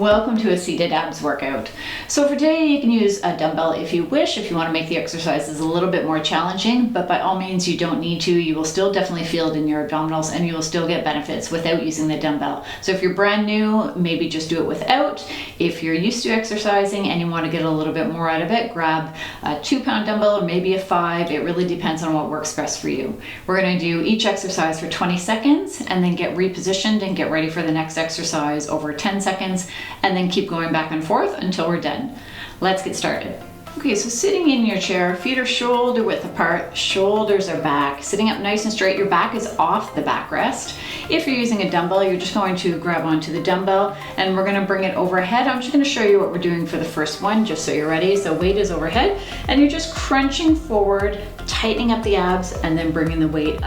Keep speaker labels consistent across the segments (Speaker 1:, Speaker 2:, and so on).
Speaker 1: Welcome to a seated abs workout. So for today you can use a dumbbell if you wish, if you want to make the exercises a little bit more challenging, but by all means you don't need to. You will still definitely feel it in your abdominals and you will still get benefits without using the dumbbell. So if you're brand new, maybe just do it without. If you're used to exercising and you want to get a little bit more out of it, grab a 2-pound dumbbell or maybe a 5. It really depends on what works best for you. We're going to do each exercise for 20 seconds and then get repositioned and get ready for the next exercise over 10 seconds. And then keep going back and forth until we're done. Let's get started. Okay, so sitting in your chair, feet are shoulder width apart, shoulders are back. Sitting up nice and straight, your back is off the backrest. If you're using a dumbbell, you're just going to grab onto the dumbbell and we're gonna bring it overhead. I'm just gonna show you what we're doing for the first one, just so you're ready. So weight is overhead and you're just crunching forward, tightening up the abs and then bringing the weight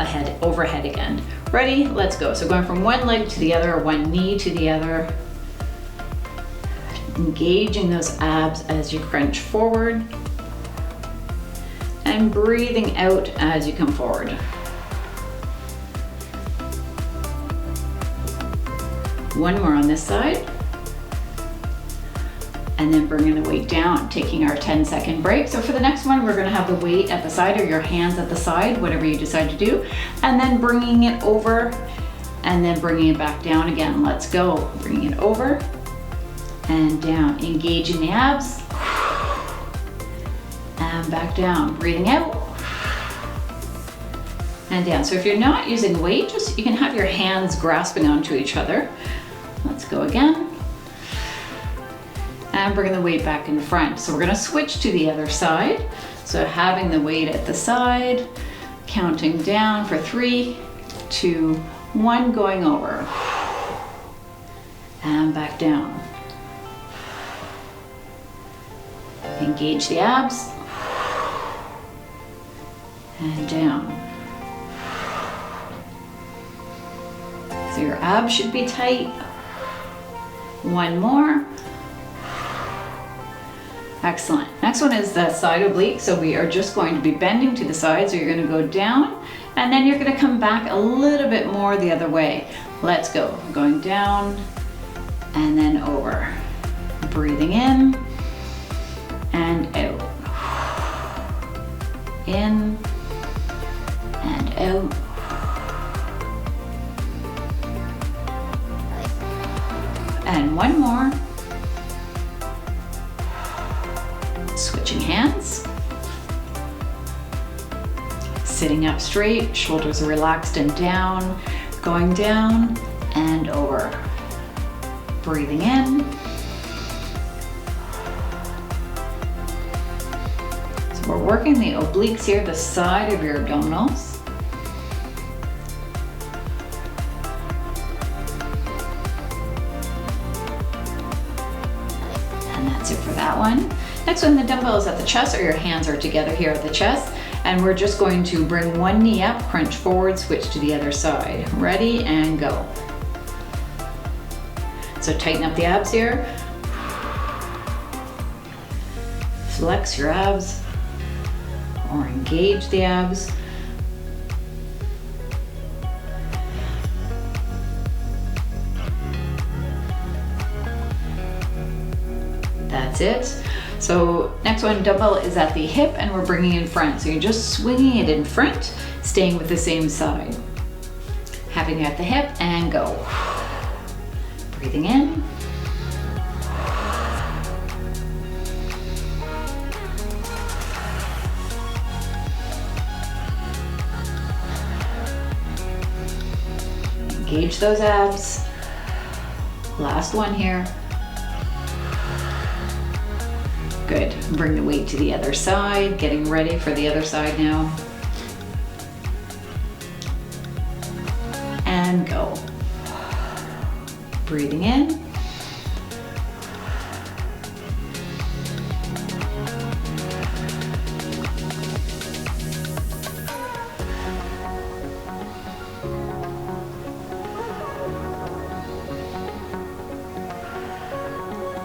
Speaker 1: overhead again. Ready? Let's go. So going from one leg to the other, or one knee to the other. Engaging those abs as you crunch forward and breathing out as you come forward. One more on this side. And then bringing the weight down, taking our 10-second break. So for the next one, we're gonna have the weight at the side or your hands at the side, whatever you decide to do, and then bringing it over and then bringing it back down again. Let's go. Bringing it over and down, engaging the abs, and back down, breathing out, and down. So if you're not using weight, you can have your hands grasping onto each other. Let's go again, and bringing the weight back in front. So we're gonna switch to the other side. So having the weight at the side, counting down for 3, 2, 1, going over, and back down. Engage the abs and down. So your abs should be tight. One more. Excellent. Next one is the side oblique. So we are just going to be bending to the side. So you're going to go down and then you're going to come back a little bit more the other way. Let's go. Going down and then over. Breathing in and out. In and out. And one more. Switching hands. Sitting up straight, shoulders are relaxed and down, going down and over. Breathing in. We're working the obliques here, the side of your abdominals. And that's it for that one. Next one, the dumbbell is at the chest, or your hands are together here at the chest. And we're just going to bring one knee up, crunch forward, switch to the other side. Ready and go. So tighten up the abs here. Flex your abs. Or engage the abs. That's it. So next one, dumbbell is at the hip and we're bringing in front. So you're just swinging it in front, staying with the same side. Having it at the hip and go. Breathing in. Engage those abs. Last one here. Good. Bring the weight to the other side, getting ready for the other side now. And go. Breathing in.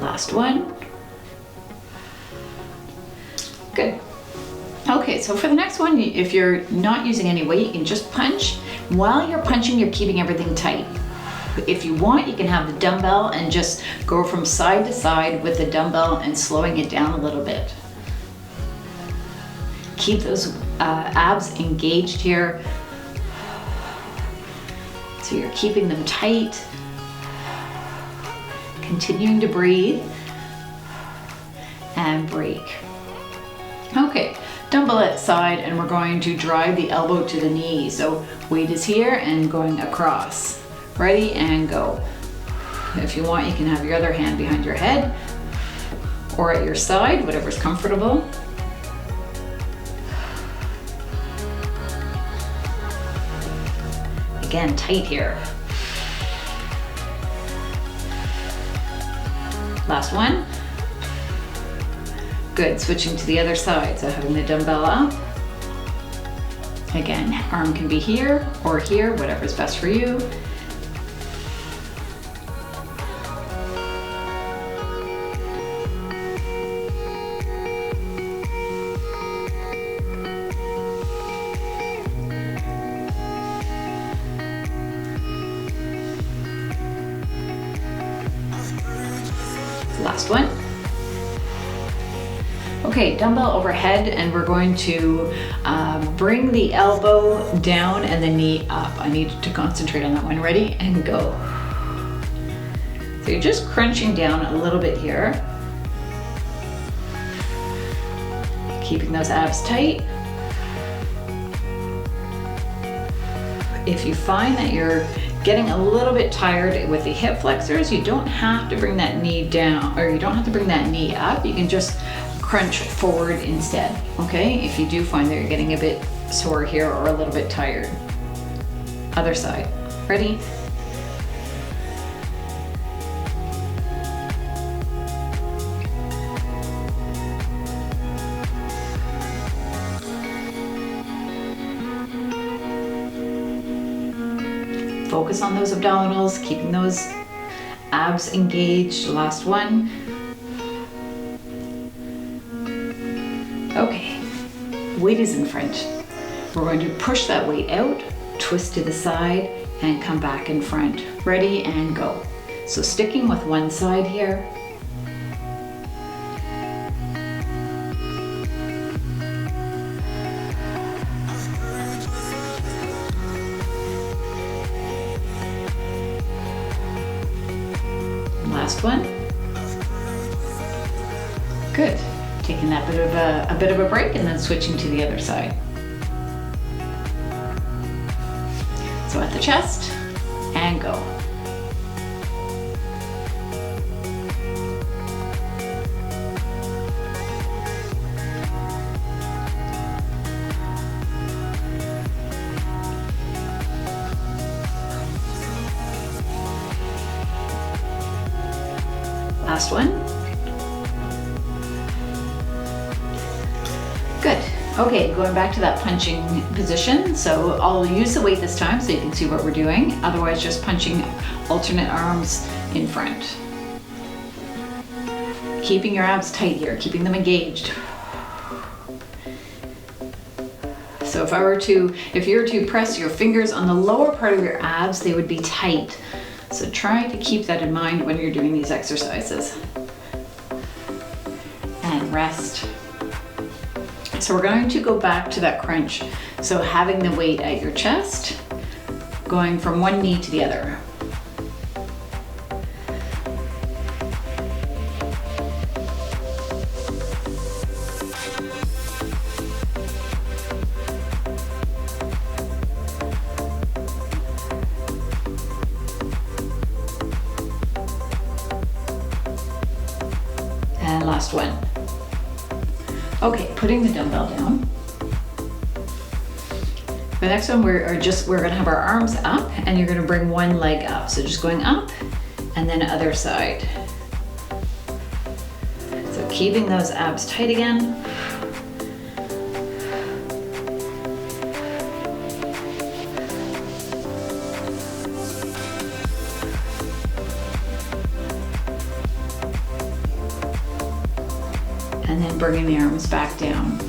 Speaker 1: Last one. Good. Okay, so for the next one, if you're not using any weight, you can just punch. While you're punching, you're keeping everything tight. If you want, you can have the dumbbell and just go from side to side with the dumbbell and slowing it down a little bit. Keep those abs engaged here. So you're keeping them tight. Continuing to breathe and break. Okay, dumbbell at side, and we're going to drive the elbow to the knee. So weight is here and going across. Ready and go. If you want, you can have your other hand behind your head or at your side, whatever's comfortable. Again, tight here. Last one. Good, switching to the other side. So having the dumbbell up. Again, arm can be here or here, whatever's best for you. Last one. Okay, dumbbell overhead, and we're going to bring the elbow down and the knee up. I need to concentrate on that one. Ready and go. So you're just crunching down a little bit here. Keeping those abs tight. If you find that you're getting a little bit tired with the hip flexors, you don't have to bring that knee down, or you don't have to bring that knee up. You can just crunch forward instead, okay? If you do find that you're getting a bit sore here or a little bit tired. Other side. Ready? Focus on those abdominals, keeping those abs engaged. Last one. Okay, weight is in front. We're going to push that weight out, twist to the side, and come back in front. Ready and go. So sticking with one side here. Last one. Good. Taking that a bit of a break and then switching to the other side. So at the chest and go. Last one. Good. Okay, going back to that punching position. So I'll use the weight this time so you can see what we're doing. Otherwise, just punching alternate arms in front. Keeping your abs tight here, keeping them engaged. So if you were to press your fingers on the lower part of your abs, they would be tight. So try to keep that in mind when you're doing these exercises. And rest. So we're going to go back to that crunch. So having the weight at your chest, going from one knee to the other. And last one. Okay, putting the dumbbell down. The next one, we're gonna have our arms up and you're gonna bring one leg up. So just going up and then other side. So keeping those abs tight again. And then bringing the arms back down.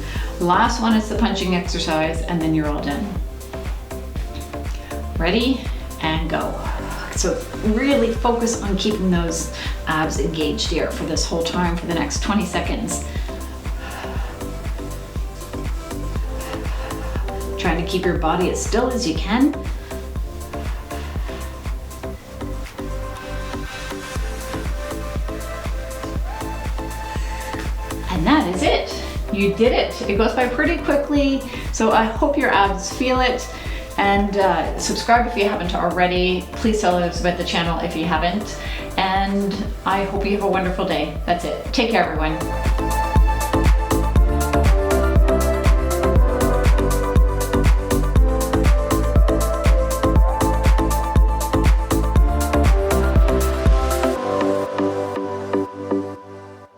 Speaker 1: Last one is the punching exercise, and then you're all done. Ready and go. So really focus on keeping those abs engaged here for this whole time, for the next 20 seconds. Trying to keep your body as still as you can. And that is it. You did it. It goes by pretty quickly. So I hope your abs feel it. And subscribe if you haven't already. Please tell us about the channel if you haven't. And I hope you have a wonderful day. That's it. Take care, everyone.